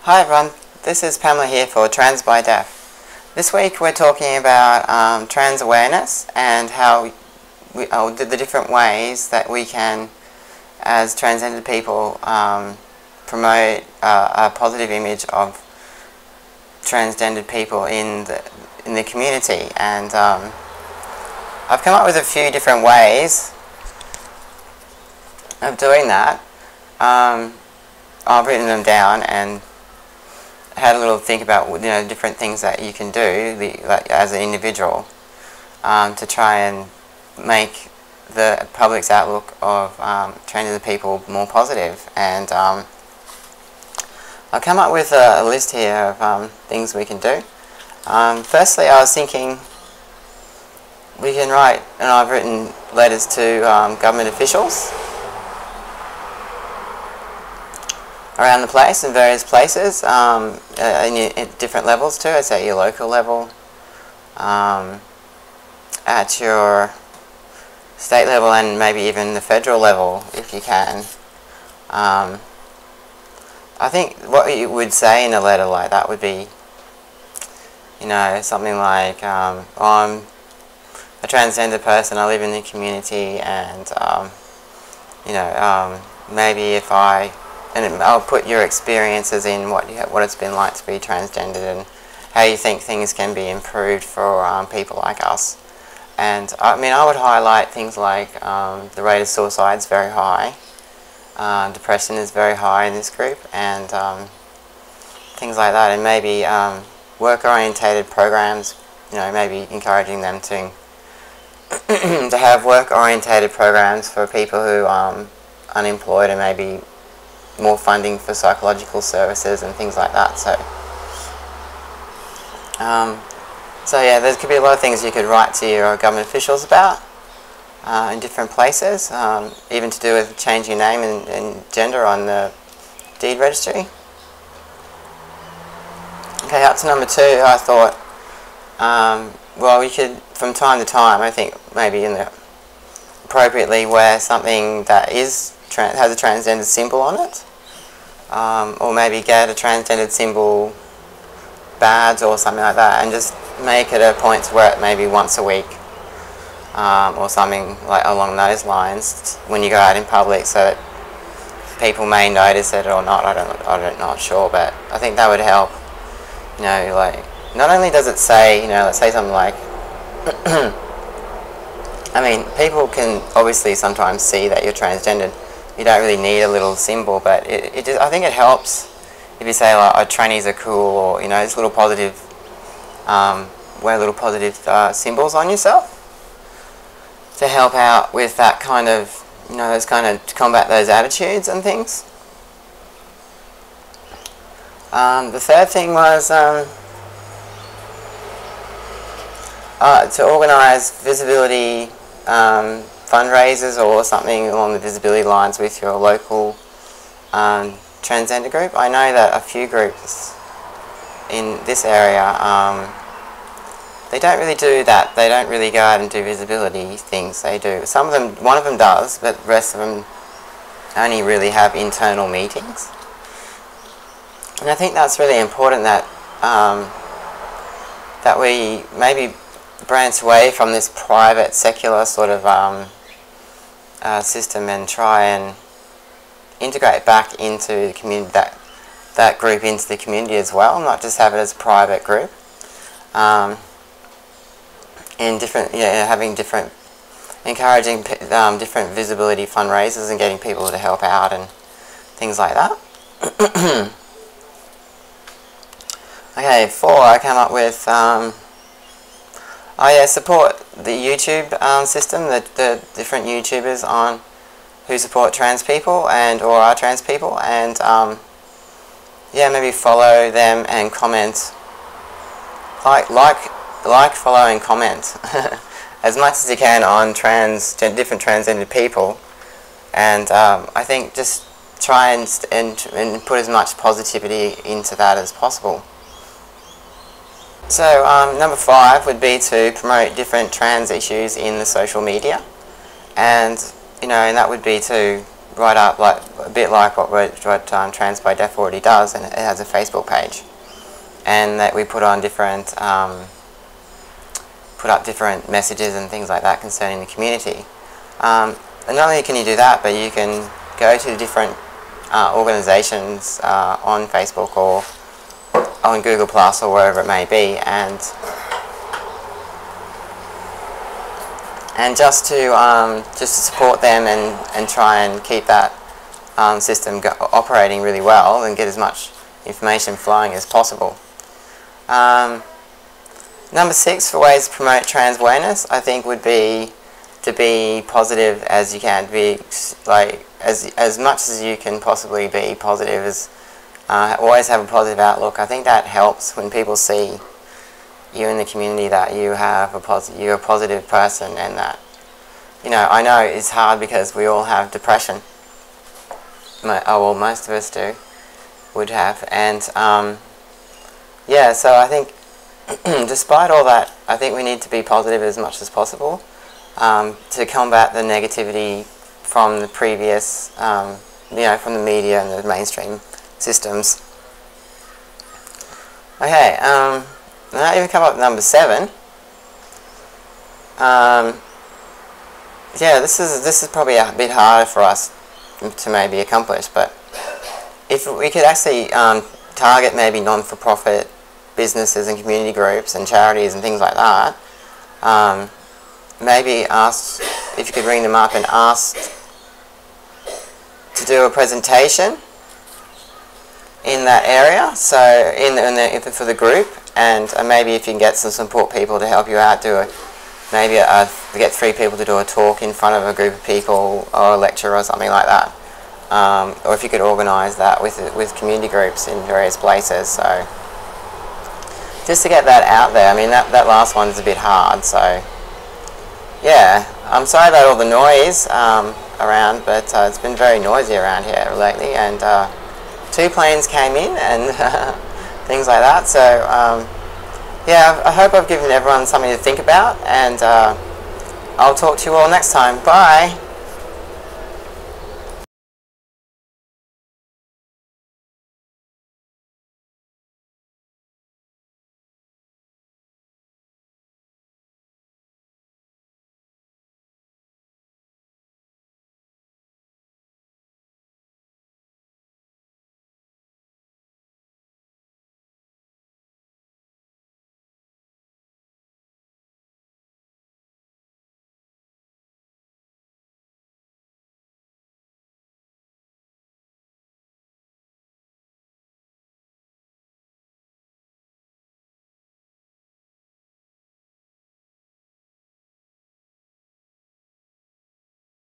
Hi everyone, this is Pamela here for Transbydef. This week we're talking about trans awareness and how the different ways that we can, as transgender people, promote a positive image of transgendered people in the community. And I've come up with a few different ways of doing that. I've written them down and had a little think about different things that you can do like as an individual to try and make the public's outlook of transgender people more positive. And I've come up with a list here of things we can do. Firstly, I was thinking we can write, and I've written letters to government officials around the place, in various places, at different levels too. I'd say your local level, at your state level, and maybe even the federal level if you can. I think what you would say in a letter like that would be, something like, I'm a transgender person, I live in the community, and maybe if I'll put your experiences in what it's been like to be transgendered and how you think things can be improved for people like us. And I would highlight things like the rate of suicide is very high, depression is very high in this group, and things like that. And maybe work-orientated programs, maybe encouraging them to to have work-orientated programs for people who are unemployed, and maybe more funding for psychological services and things like that. So yeah, there could be a lot of things you could write to your government officials about in different places, even to do with changing your name and gender on the deed registry. Okay, up to number 2, I thought, well, we could, from time to time, I think maybe appropriately wear something that has a transgender symbol on it. Or maybe get a transgendered symbol badge or something like that, and just make it a point to wear it maybe once a week, or something like along those lines when you go out in public, so that people may notice it or not. I'm not sure, but I think that would help. Like, not only does it say, let's say something like, people can obviously sometimes see that you're transgendered. You don't really need a little symbol, but I think it helps if you say like, oh, trannies are cool, or just little positive, wear little positive symbols on yourself to help out with that kind of, those kind of, to combat those attitudes and things. The third thing was to organise visibility fundraisers or something along the visibility lines with your local transgender group. I know that a few groups in this area, they don't really do that. They don't really go out and do visibility things. They do. Some of them, one of them does, but the rest of them only really have internal meetings. And I think that's really important that that we maybe branch away from this private, secular sort of system and try and integrate back into the community, that group into the community as well, not just have it as a private group. And encouraging different visibility fundraisers and getting people to help out and things like that. Okay, 4, I came up with, support the YouTube system, the different YouTubers who support trans people or are trans people, and maybe follow them and comment, like, follow and comment as much as you can on different transgender people, and I think just try and put as much positivity into that as possible. So number 5 would be to promote different trans issues in the social media, and and that would be to right up, like a bit like what Transbydef already does, and it has a Facebook page, and that we put on different put up different messages and things like that concerning the community. And not only can you do that, but you can go to different organisations on Facebook or on Google Plus or wherever it may be, and just to support them and try and keep that system operating really well and get as much information flowing as possible. Number 6 for ways to promote trans awareness, I think, would be to be positive as you can, be like as much as you can possibly be positive, as always have a positive outlook. I think that helps when people see you in the community, that you have you're a positive person, and that, you know, I know it's hard because we all have depression. Well, most of us would have, and yeah, so I think despite all that, I think we need to be positive as much as possible to combat the negativity from the previous, you know, from the media and the mainstream systems. Okay, now even come up with number 7. Yeah, this is probably a bit harder for us to maybe accomplish, but if we could actually target maybe non-for-profit businesses and community groups and charities and things like that, maybe ask if you could ring them up and ask to do a presentation in that area, so for the group, and maybe if you can get some support people to help you out, get 3 people to do a talk in front of a group of people, or a lecture or something like that, or if you could organise that with community groups in various places. So just to get that out there. I mean, that last one's a bit hard, so yeah, I'm sorry about all the noise around, but it's been very noisy around here lately, and 2 planes came in and things like that. So yeah, I hope I've given everyone something to think about, and I'll talk to you all next time. Bye!